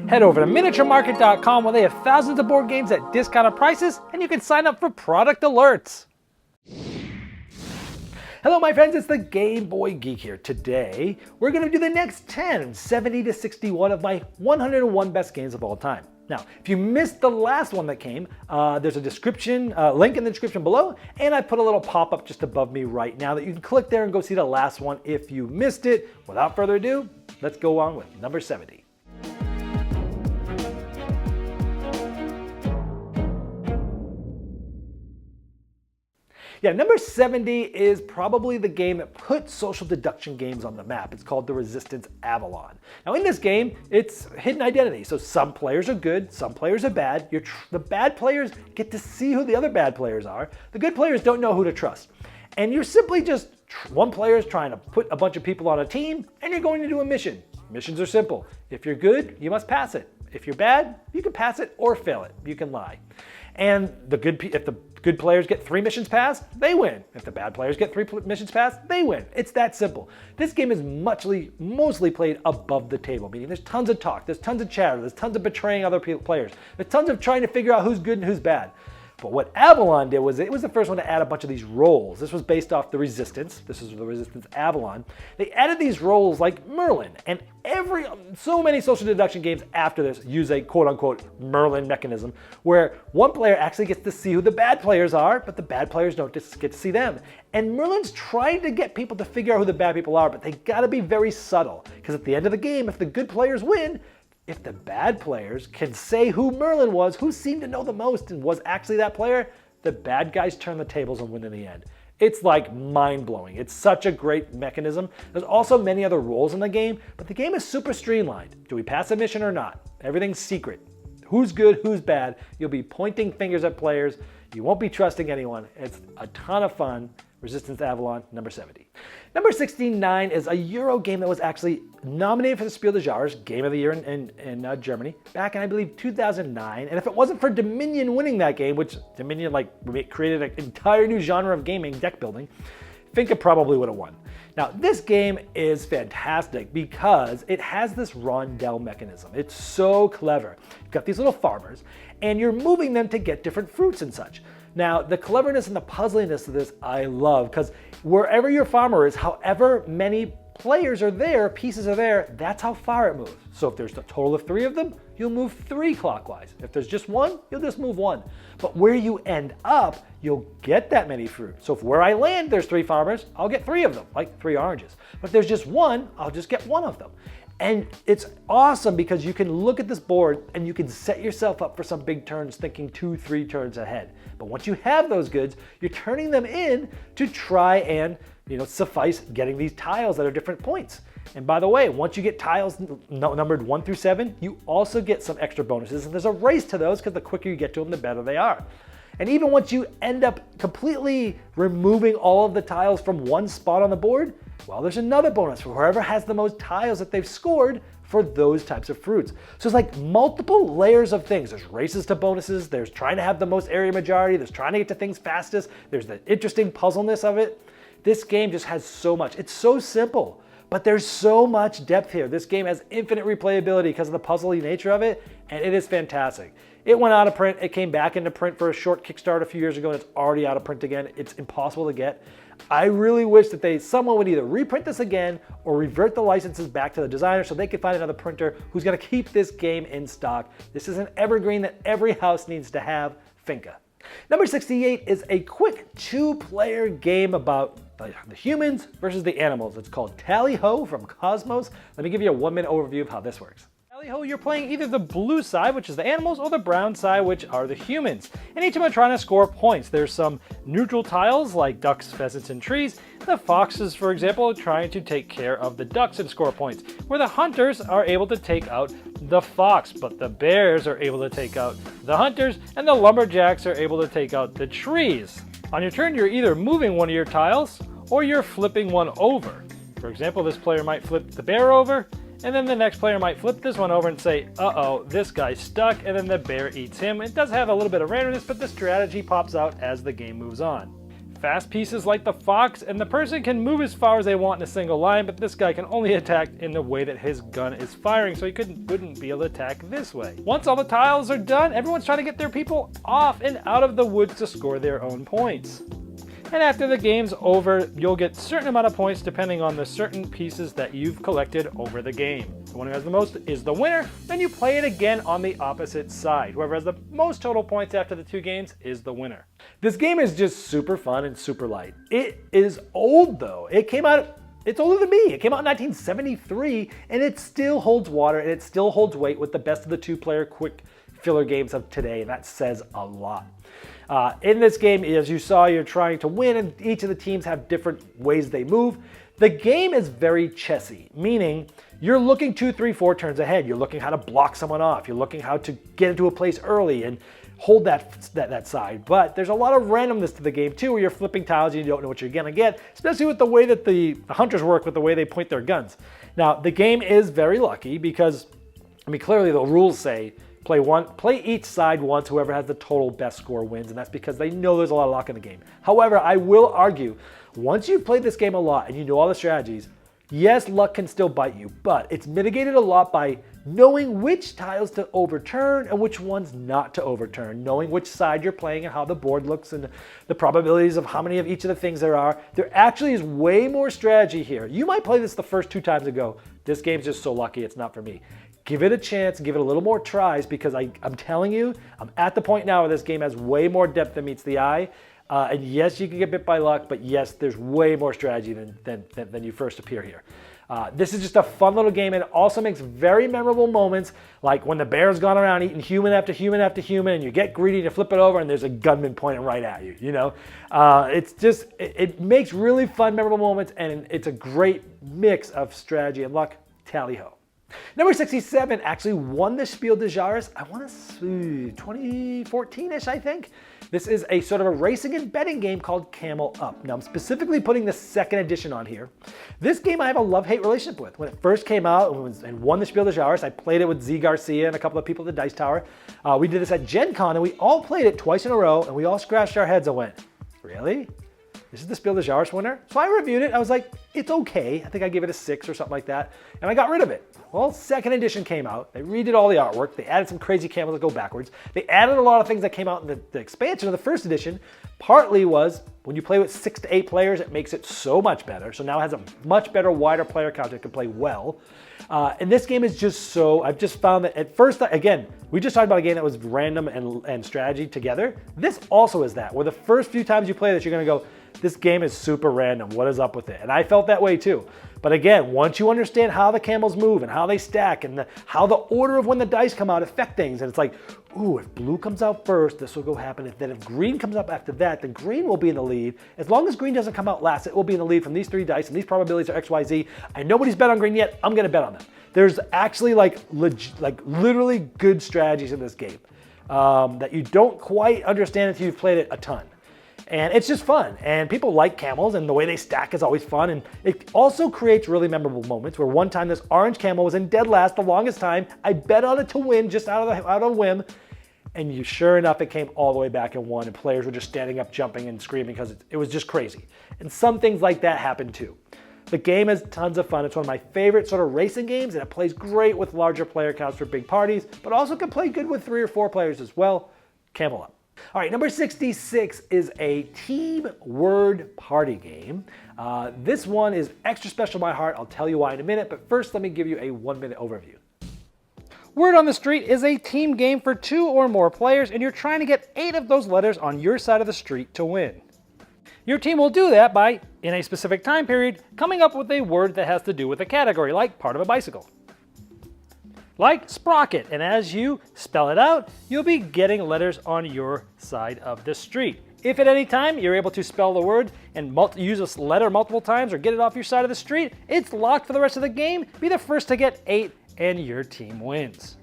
Head over to miniaturemarket.com where they have thousands of board games at discounted prices, and you can sign up for product alerts. Hello my friends, it's the Game Boy Geek here. Today, we're going to do the next 10, 70 to 61 of my 101 best games of all time. Now, if you missed the last one that came, there's a description, link in the description below, and I put a little pop-up just above me right now that you can click there and go see the last one if you missed it. Without further ado, let's go on with number 70. Yeah, number 70 is probably the game that put social deduction games on the map. It's called the Resistance Avalon. Now in this game, it's hidden identity. So some players are good, some players are bad. The bad players get to see who the other bad players are. The good players don't know who to trust. And you're simply just, one player is trying to put a bunch of people on a team and you're going to do a mission. Missions are simple. If you're good, you must pass it. If you're bad, you can pass it or fail it. You can lie. And if the good players get 3 missions passed, they win. If the bad players get 3 missions passed, they win. It's that simple. This game is mostly played above the table, meaning there's tons of talk, there's tons of chatter, there's tons of betraying other players, there's tons of trying to figure out who's good and who's bad. But what Avalon did was, it was the first one to add a bunch of these roles. This was based off the Resistance. This is the Resistance Avalon. They added these roles like Merlin, and so many social deduction games after this use a quote-unquote Merlin mechanism, where one player actually gets to see who the bad players are, but the bad players don't just get to see them. And Merlin's trying to get people to figure out who the bad people are, but they gotta be very subtle, because at the end of the game, if the good players win, if the bad players can say who Merlin was, who seemed to know the most and was actually that player, the bad guys turn the tables and win in the end. It's like mind-blowing. It's such a great mechanism. There's also many other roles in the game, but the game is super streamlined. Do we pass a mission or not? Everything's secret. Who's good, who's bad? You'll be pointing fingers at players. You won't be trusting anyone. It's a ton of fun. Resistance Avalon, number 70. Number 69 is a Euro game that was actually nominated for the Spiel des Jahres, Game of the Year in Germany, back in, I believe, 2009. And if it wasn't for Dominion winning that game, which Dominion created an entire new genre of gaming, deck building, Finca probably would have won. Now, this game is fantastic because it has this rondel mechanism. It's so clever. You've got these little farmers, and you're moving them to get different fruits and such. Now, the cleverness and the puzzliness of this I love, because wherever your farmer is, however many players are there, pieces are there, that's how far it moves. So if there's a total of 3 of them, you'll move 3 clockwise. If there's just 1, you'll just move 1. But where you end up, you'll get that many fruit. So if where I land, there's 3 farmers, I'll get 3 of them, like 3 oranges. But if there's just 1, I'll just get 1 of them. And it's awesome because you can look at this board and you can set yourself up for some big turns thinking 2, 3 turns ahead. But once you have those goods, you're turning them in to try and suffice getting these tiles that are different points. And by the way, once you get tiles numbered 1 through 7, you also get some extra bonuses. And there's a race to those because the quicker you get to them, the better they are. And even once you end up completely removing all of the tiles from one spot on the board, well, there's another bonus for whoever has the most tiles that they've scored for those types of fruits. So it's like multiple layers of things. There's races to bonuses, there's trying to have the most area majority, there's trying to get to things fastest, there's the interesting puzzleness of it. This game just has so much. It's so simple, but there's so much depth here. This game has infinite replayability because of the puzzly nature of it, and it is fantastic. It went out of print, it came back into print for a short Kickstarter a few years ago, and it's already out of print again. It's impossible to get. I really wish that someone would either reprint this again or revert the licenses back to the designer so they could find another printer who's gonna keep this game in stock. This is an evergreen that every house needs to have, Finca. Number 68 is a quick 2-player game about the humans versus the animals. It's called Tally Ho from Cosmos. Let me give you a 1-minute overview of how this works. You're playing either the blue side, which is the animals, or the brown side, which are the humans. And each of them are trying to score points. There's some neutral tiles like ducks, pheasants, and trees. The foxes, for example, are trying to take care of the ducks and score points, where the hunters are able to take out the fox, but the bears are able to take out the hunters, and the lumberjacks are able to take out the trees. On your turn, you're either moving one of your tiles, or you're flipping one over. For example, this player might flip the bear over, and then the next player might flip this one over and say, uh-oh, this guy's stuck, and then the bear eats him. It does have a little bit of randomness, but the strategy pops out as the game moves on. fast pieces like the fox, and the person can move as far as they want in a single line, but this guy can only attack in the way that his gun is firing, so he wouldn't be able to attack this way. Once all the tiles are done, everyone's trying to get their people off and out of the woods to score their own points. And after the game's over, you'll get a certain amount of points depending on the certain pieces that you've collected over the game. The one who has the most is the winner, then you play it again on the opposite side. Whoever has the most total points after the 2 games is the winner. This game is just super fun and super light. It is old though. It's older than me. It came out in 1973 and it still holds water and it still holds weight with the best of the 2-player quick filler games of today, and that says a lot. In this game, as you saw, you're trying to win, and each of the teams have different ways they move. The game is very chessy, meaning you're looking 2, 3, 4 turns ahead. You're looking how to block someone off. You're looking how to get into a place early and hold that side. But there's a lot of randomness to the game too, where you're flipping tiles and you don't know what you're gonna get, especially with the way that the hunters work with the way they point their guns. Now, the game is very lucky because, clearly the rules say play each side once, whoever has the total best score wins, and that's because they know there's a lot of luck in the game. However, I will argue, once you've played this game a lot and you know all the strategies, yes, luck can still bite you, but it's mitigated a lot by knowing which tiles to overturn and which ones not to overturn, knowing which side you're playing and how the board looks and the probabilities of how many of each of the things there are. There actually is way more strategy here. You might play this the first 2 times and go, this game's just so lucky, it's not for me. Give it a chance, give it a little more tries, because I'm telling you, I'm at the point now where this game has way more depth than meets the eye. And yes, you can get bit by luck, but yes, there's way more strategy than you first appear here. This is just a fun little game, and it also makes very memorable moments, like when the bear's gone around eating human after human after human, and you get greedy and you flip it over, and there's a gunman pointing right at you. You know, it makes really fun, memorable moments, and it's a great mix of strategy and luck. Tally ho. Number 67 actually won the Spiel des Jahres, I want to say 2014-ish, I think. This is a sort of a racing and betting game called Camel Up. Now, I'm specifically putting the 2nd edition on here. This game I have a love-hate relationship with. When it first came out and won the Spiel des Jahres, I played it with Z Garcia and a couple of people at the Dice Tower. We did this at Gen Con, and we all played it twice in a row, and we all scratched our heads and went, really? This is the Spiel des Jahres winner? So I reviewed it. I was like, it's okay. I think I gave it a 6 or something like that. And I got rid of it. Well, 2nd edition came out. They redid all the artwork. They added some crazy camels that go backwards. They added a lot of things that came out in the expansion of the 1st edition. Partly was when you play with 6 to 8 players, it makes it so much better. So now it has a much better, wider player count that can play well. And this game is just so, I've just found that at first, again, we just talked about a game that was random and strategy together. This also is that, where the first few times you play this, you're gonna go, this game is super random. What is up with it? And I felt that way too. But again, once you understand how the camels move and how they stack and how the order of when the dice come out affect things, and it's like, ooh, if blue comes out first, this will go happen. If green comes up after that, then green will be in the lead. As long as green doesn't come out last, it will be in the lead from these 3 dice, and these probabilities are X, Y, Z. And nobody's bet on green yet. I'm gonna bet on them. There's actually like literally good strategies in this game that you don't quite understand until you've played it a ton. And it's just fun, and people like camels, and the way they stack is always fun, and it also creates really memorable moments where one time this orange camel was in dead last the longest time. I bet on it to win just out of whim, and sure enough, it came all the way back and won, and players were just standing up, jumping, and screaming because it was just crazy. And some things like that happen too. The game is tons of fun. It's one of my favorite sort of racing games, and it plays great with larger player counts for big parties, but also can play good with 3 or 4 players as well. Camel Up. All right, number 66 is a team word party game. This one is extra special to my heart. I'll tell you why in a minute, but first let me give you a 1-minute overview. Word on the Street is a team game for 2 or more players, and you're trying to get 8 of those letters on your side of the street to win. Your team will do that by, in a specific time period, coming up with a word that has to do with a category, like part of a bicycle. Like sprocket, and as you spell it out, you'll be getting letters on your side of the street. If at any time you're able to spell the word and use a letter multiple times or get it off your side of the street, it's locked for the rest of the game. Be the first to get 8 and your team wins.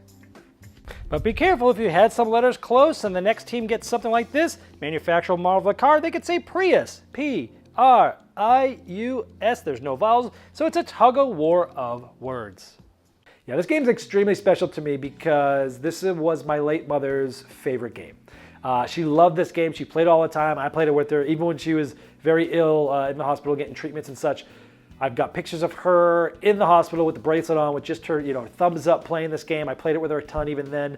But be careful, if you had some letters close and the next team gets something like this, manufacturer model of the car, they could say Prius, P-R-I-U-S, there's no vowels, so it's a tug-of-war of words. Yeah, this game's extremely special to me because this was my late mother's favorite game. She loved this game. She played all the time. I played it with her. Even when she was very ill in the hospital getting treatments and such. I've got pictures of her in the hospital with the bracelet on, with just her, thumbs up playing this game. I played it with her a ton even then.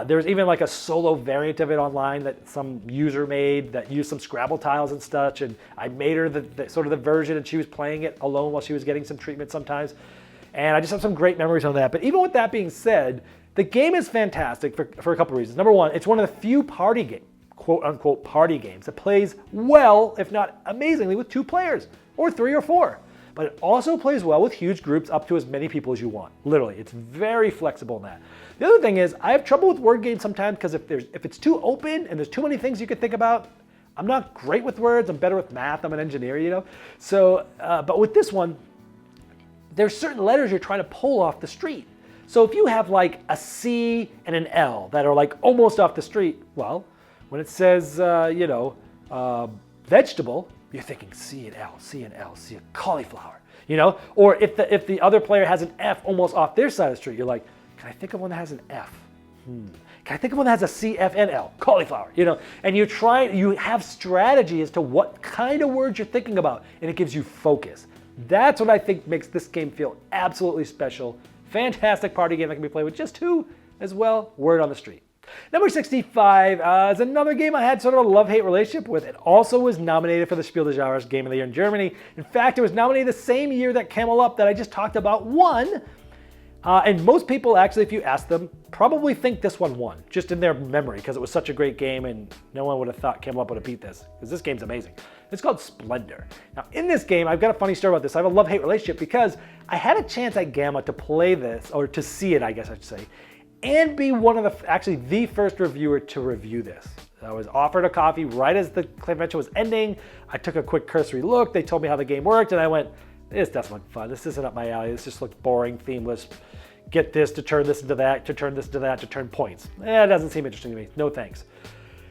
There's even like a solo variant of it online that some user made that used some Scrabble tiles and such, and I made her the sort of the version, and she was playing it alone while she was getting some treatment sometimes. And I just have some great memories on that. But even with that being said, the game is fantastic for a couple of reasons. Number one, it's one of the few party game, quote unquote party games, that plays well, if not amazingly, with 2 players, or 3 or 4. But it also plays well with huge groups up to as many people as you want. Literally, it's very flexible in that. The other thing is, I have trouble with word games sometimes because if it's too open and there's too many things you could think about, I'm not great with words. I'm better with math. I'm an engineer, So, but with this one, there's certain letters you're trying to pull off the street. So if you have like a C and an L that are like almost off the street, well, when it says, vegetable, you're thinking C and L, C and L, C and cauliflower, Or if the other player has an F almost off their side of the street, you're like, can I think of one that has an F? Can I think of one that has a C, F, and L? Cauliflower, And you have strategy as to what kind of words you're thinking about, and it gives you focus. That's what I think makes this game feel absolutely special. Fantastic party game that can be played with just 2 as well. Word on the street. Number 65 is another game I had sort of a love-hate relationship with. It also was nominated for the Spiel des Jahres Game of the Year in Germany. In fact, it was nominated the same year that Camel Up that I just talked about won. And most people actually, if you ask them, probably think this one won, just in their memory, because it was such a great game and no one would have thought Camel Up would have beat this, because this game's amazing. It's called Splendor. Now, in this game, I've got a funny story about this. I have a love-hate relationship because I had a chance at Gamma to play this, or to see it, I guess I should say, and be one of the first reviewer to review this. I was offered a coffee right as the convention was ending. I took a quick cursory look. They told me how the game worked, and I went, this doesn't look fun. This isn't up my alley. This just looks boring, themeless. Get this to turn this into that, to turn this into that, to turn points. It doesn't seem interesting to me. No thanks.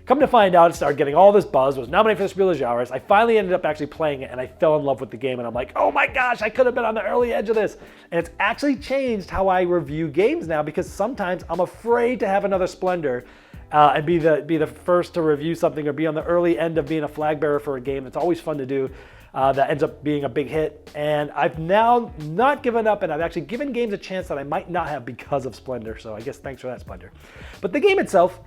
Come to find out, it started getting all this buzz, was nominated for the Spiel des Jahres. I finally ended up actually playing it, and I fell in love with the game, and I'm like, oh my gosh, I could have been on the early edge of this. And it's actually changed how I review games now, because sometimes I'm afraid to have another Splendor and be the first to review something, or be on the early end of being a flag bearer for a game. It's always fun to do. That ends up being a big hit. And I've now not given up, and I've actually given games a chance that I might not have because of Splendor. So I guess thanks for that, Splendor. But the game itself,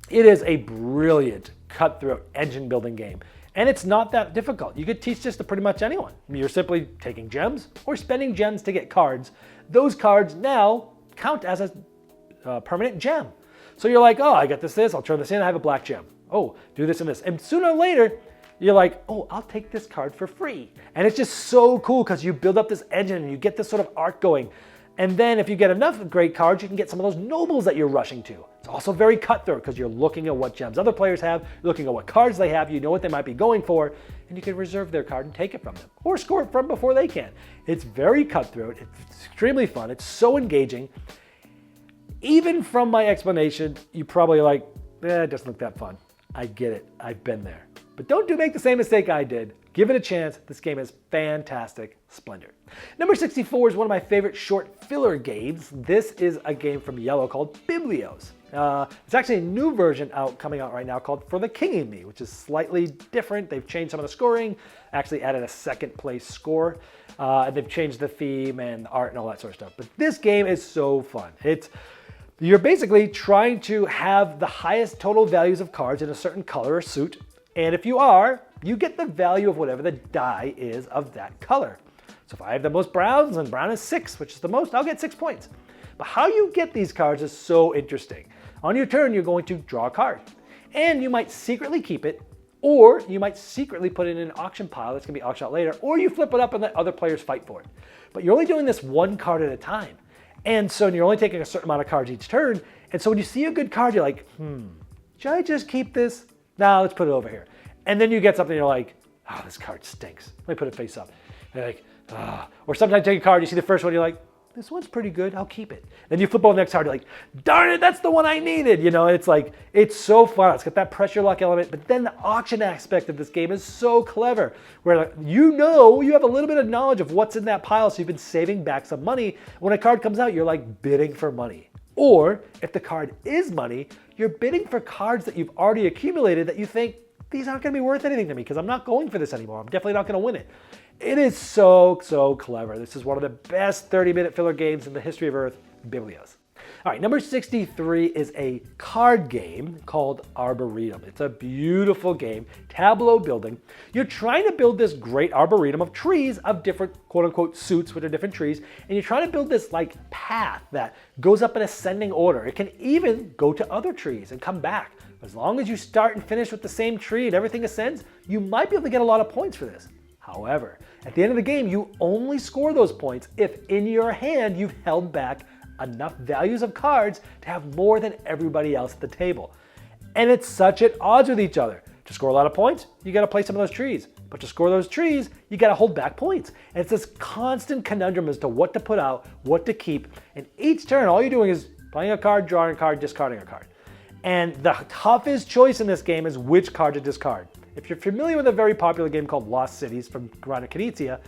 it is a brilliant cutthroat engine building game. And it's not that difficult. You could teach this to pretty much anyone. You're simply taking gems or spending gems to get cards. Those cards now count as a permanent gem. So you're like, oh, I got this, I'll turn this in, I have a black gem. Oh, do this and this. And sooner or later, you're like, oh, I'll take this card for free. And it's just so cool because you build up this engine and you get this sort of arc going. And then if you get enough great cards, you can get some of those nobles that you're rushing to. It's also very cutthroat because you're looking at what gems other players have, looking at what cards they have, you know what they might be going for, and you can reserve their card and take it from them, or score it from before they can. It's very cutthroat, it's extremely fun, it's so engaging. Even from my explanation, you probably like, it doesn't look that fun. I get it, I've been there. But don't make the same mistake I did. Give it a chance. This game is fantastic. Splendor. Number 64 is one of my favorite short filler games. This is a game from Yellow called Biblios. It's actually a new version coming out right now called For the King and Me, which is slightly different. They've changed some of the scoring, actually added a second place score, and they've changed the theme and art and all that sort of stuff. But this game is so fun. You're basically trying to have the highest total values of cards in a certain color or suit. And if you are, you get the value of whatever the die is of that color. So if I have the most browns and brown is 6, which is the most, I'll get 6 points. But how you get these cards is so interesting. On your turn, you're going to draw a card. And you might secretly keep it, or you might secretly put it in an auction pile that's going to be auctioned out later, or you flip it up and let other players fight for it. But you're only doing this one card at a time. And so you're only taking a certain amount of cards each turn. And so when you see a good card, you're like, should I just keep this? Nah, let's put it over here. And then you get something, you're like, oh, this card stinks. Let me put it face up. And you're like, ah. Or sometimes you take a card, you see the first one, you're like, this one's pretty good, I'll keep it. Then you flip over the next card, you're like, darn it, that's the one I needed. You know, it's like, it's so fun. It's got that pressure luck element, but then the auction aspect of this game is so clever, where you have a little bit of knowledge of what's in that pile, so you've been saving back some money. When a card comes out, you're like bidding for money. Or if the card is money, you're bidding for cards that you've already accumulated that you think these aren't going to be worth anything to me because I'm not going for this anymore. I'm definitely not going to win it. It is so, so clever. This is one of the best 30-minute filler games in the history of Earth, Biblios. All right, number 63 is a card game called Arboretum. It's a beautiful game, tableau building. You're trying to build this great arboretum of trees of different quote-unquote suits, which are different trees, and you're trying to build this like path that goes up in ascending order. It can even go to other trees and come back. As long as you start and finish with the same tree and everything ascends, you might be able to get a lot of points for this. However, at the end of the game, you only score those points if in your hand you've held back enough values of cards to have more than everybody else at the table. And it's such at odds with each other. To score a lot of points, you got to play some of those trees. But to score those trees, you got to hold back points. And it's this constant conundrum as to what to put out, what to keep. And each turn, all you're doing is playing a card, drawing a card, discarding a card. And the toughest choice in this game is which card to discard. If you're familiar with a very popular game called Lost Cities from Grana Knizia,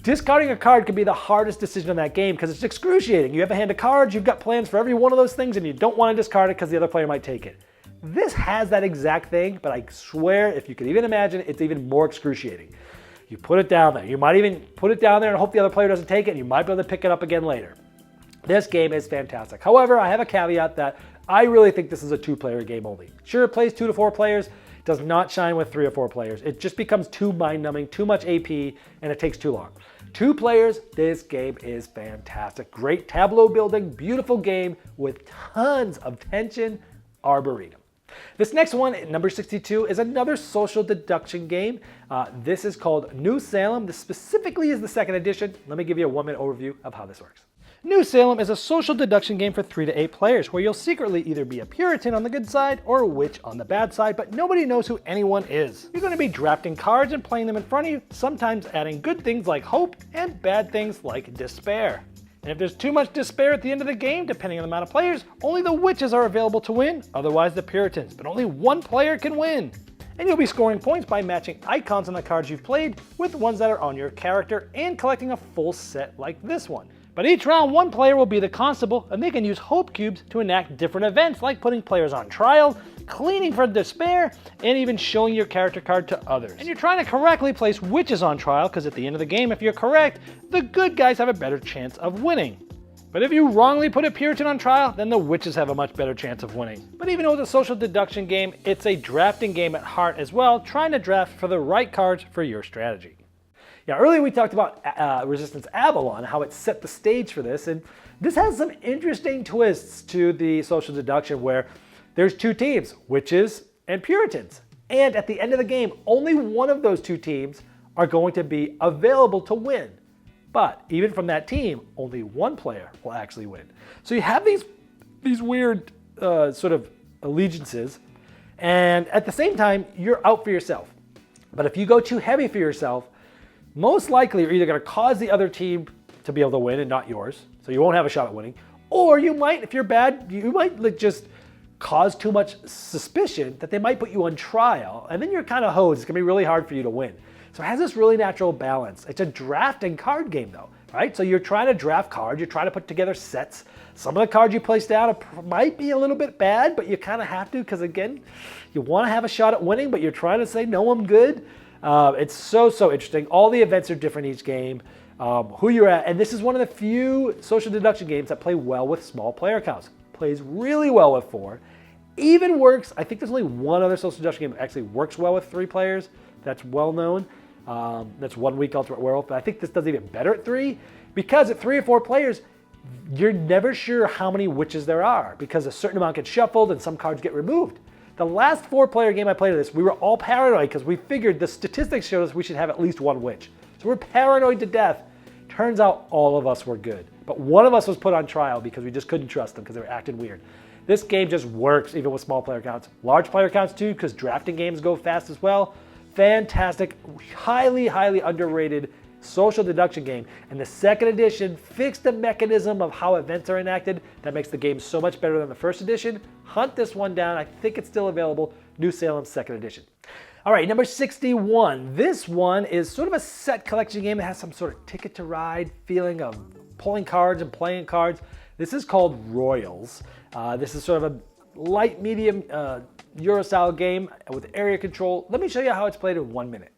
discarding a card can be the hardest decision in that game because it's excruciating. You have a hand of cards, you've got plans for every one of those things, and you don't want to discard it because the other player might take it. This has that exact thing, but I swear if you could even imagine, it's even more excruciating. You put it down there. You might even put it down there and hope the other player doesn't take it, and you might be able to pick it up again later. This game is fantastic. However, I have a caveat that I really think this is a 2-player game only. Sure, it plays 2 to 4 players, does not shine with 3 or 4 players. It just becomes too mind-numbing, too much AP, and it takes too long. 2 players, this game is fantastic. Great tableau building, beautiful game with tons of tension, Arboretum. This next one, number 62, is another social deduction game. This is called New Salem. This specifically is the 2nd edition. Let me give you a 1-minute overview of how this works. New Salem is a social deduction game for 3 to 8 players where you'll secretly either be a Puritan on the good side or a witch on the bad side, but nobody knows who anyone is. You're going to be drafting cards and playing them in front of you, sometimes adding good things like hope and bad things like despair. And if there's too much despair at the end of the game, depending on the amount of players, only the witches are available to win, otherwise the Puritans, but only one player can win. And you'll be scoring points by matching icons on the cards you've played with ones that are on your character and collecting a full set like this one. But each round, one player will be the constable, and they can use hope cubes to enact different events like putting players on trial, cleaning for despair, and even showing your character card to others. And you're trying to correctly place witches on trial, because at the end of the game, if you're correct, the good guys have a better chance of winning. But if you wrongly put a Puritan on trial, then the witches have a much better chance of winning. But even though it's a social deduction game, it's a drafting game at heart as well, trying to draft for the right cards for your strategy. Yeah, earlier we talked about Resistance Avalon, how it set the stage for this, and this has some interesting twists to the social deduction where there's 2 teams, witches and Puritans. And at the end of the game, only one of those 2 teams are going to be available to win. But even from that team, only one player will actually win. So you have these weird sort of allegiances, and at the same time, you're out for yourself. But if you go too heavy for yourself, most likely you're either going to cause the other team to be able to win and not yours, so you won't have a shot at winning, or you might, if you're bad, you might like just cause too much suspicion that they might put you on trial, and then you're kind of hosed. It's going to be really hard for you to win. So it has this really natural balance. It's a drafting card game though, right? So you're trying to draft cards, you're trying to put together sets. Some of the cards you place down might be a little bit bad, but you kind of have to because again, you want to have a shot at winning, but you're trying to say, no, I'm good. It's so interesting. All the events are different each game, who you're at, and this is one of the few social deduction games that play well with small player counts. Plays really well with 4. Even works, I think there's only one other social deduction game that actually works well with 3 players. That's well known. That's 1 Week Ultimate Werewolf, but I think this does even better at 3 because at 3 or 4 players, you're never sure how many witches there are because a certain amount gets shuffled and some cards get removed. The last 4-player game I played of this, we were all paranoid because we figured the statistics showed us we should have at least 1 witch. So we're paranoid to death. Turns out all of us were good. But one of us was put on trial because we just couldn't trust them because they were acting weird. This game just works even with small player counts. Large player counts too because drafting games go fast as well. Fantastic, highly underrated social deduction game. And the 2nd edition fixed the mechanism of how events are enacted. That makes the game so much better than the 1st edition. Hunt this one down. I think it's still available. New Salem 2nd edition. All right, number 61. This one is sort of a set collection game that has some sort of Ticket to Ride feeling of pulling cards and playing cards. This is called Royals. This is sort of light medium Euro style game with area control. Let me show you how it's played in 1 minute.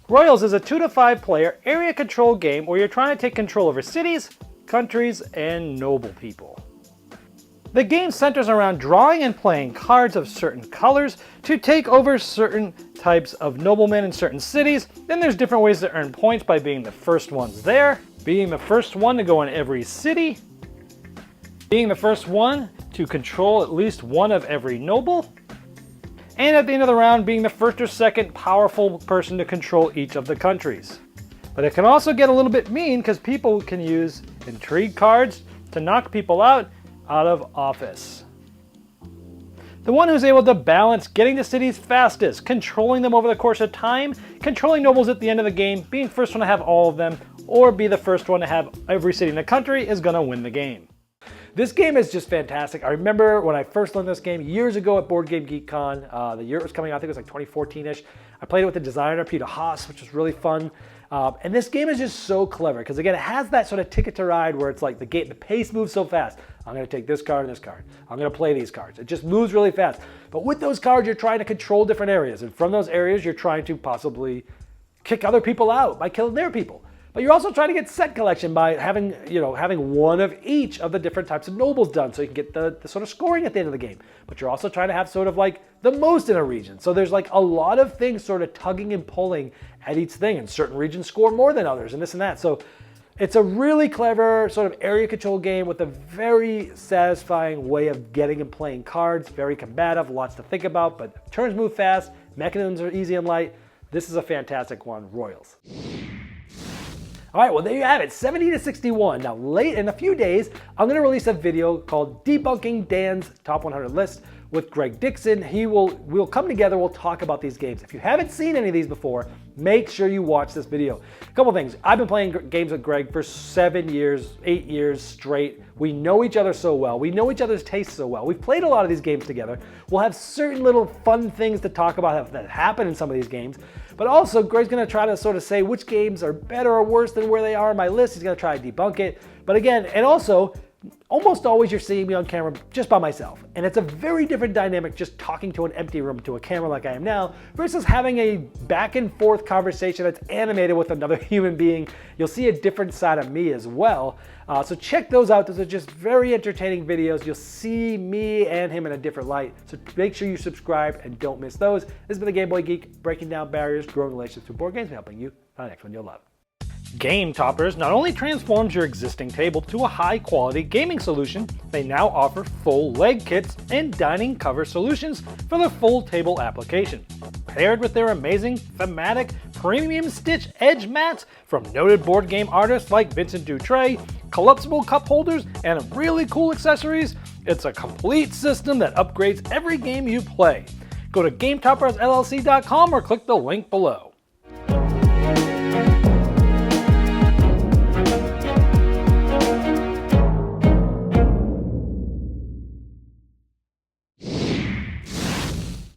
Royals is a 2 to 5 player area control game where you're trying to take control over cities, countries, and noble people. The game centers around drawing and playing cards of certain colors to take over certain types of noblemen in certain cities. Then there's different ways to earn points by being the first ones there, being the first one to go in every city, being the first one to control at least one of every noble, and at the end of the round being the first or second powerful person to control each of the countries. But it can also get a little bit mean because people can use intrigue cards to knock people out of office. The one who's able to balance getting to cities fastest, controlling them over the course of time, controlling nobles at the end of the game, being first one to have all of them, or be the first one to have every city in the country is going to win the game. This game is just fantastic. I remember when I first learned this game years ago at Board Game Geek Con. The year it was coming out, I think it was like 2014-ish. I played it with the designer, Peter Haas, which was really fun. And this game is just so clever because, again, it has that sort of ticket to ride where it's like the pace moves so fast. I'm going to take this card and this card. I'm going to play these cards. It just moves really fast. But with those cards, you're trying to control different areas. And from those areas, you're trying to possibly kick other people out by killing their people. But you're also trying to get set collection by having one of each of the different types of nobles done so you can get the sort of scoring at the end of the game. But you're also trying to have sort of like the most in a region. So there's like a lot of things sort of tugging and pulling at each thing, and certain regions score more than others and this and that. So it's a really clever sort of area control game with a very satisfying way of getting and playing cards. Very combative, lots to think about, but turns move fast, mechanisms are easy and light. This is a fantastic one, Royals. All right, well, there you have it, 70 to 61. Now, late in a few days, I'm going to release a video called Debunking Dan's Top 100 List with Greg Dixon. We'll come together, we'll talk about these games. If you haven't seen any of these before, make sure you watch this video. A couple things. I've been playing games with Greg for 7 years, 8 years straight. We know each other so well. We know each other's tastes so well. We've played a lot of these games together. We'll have certain little fun things to talk about that happen in some of these games. But also, Greg's going to try to sort of say which games are better or worse than where they are on my list. He's going to try to debunk it. But again, and also, almost always you're seeing me on camera just by myself. And it's a very different dynamic just talking to an empty room to a camera like I am now versus having a back and forth conversation that's animated with another human being. You'll see a different side of me as well. So check those out. Those are just very entertaining videos. You'll see me and him in a different light. So make sure you subscribe and don't miss those. This has been the Game Boy Geek, breaking down barriers, growing relationships through board games, and helping you find the next one you'll love. Game Toppers not only transforms your existing table to a high-quality gaming solution, they now offer full leg kits and dining cover solutions for the full table application. Paired with their amazing, thematic, premium stitch edge mats from noted board game artists like Vincent Dutray, collapsible cup holders, and really cool accessories, it's a complete system that upgrades every game you play. Go to GameToppersLLC.com or click the link below.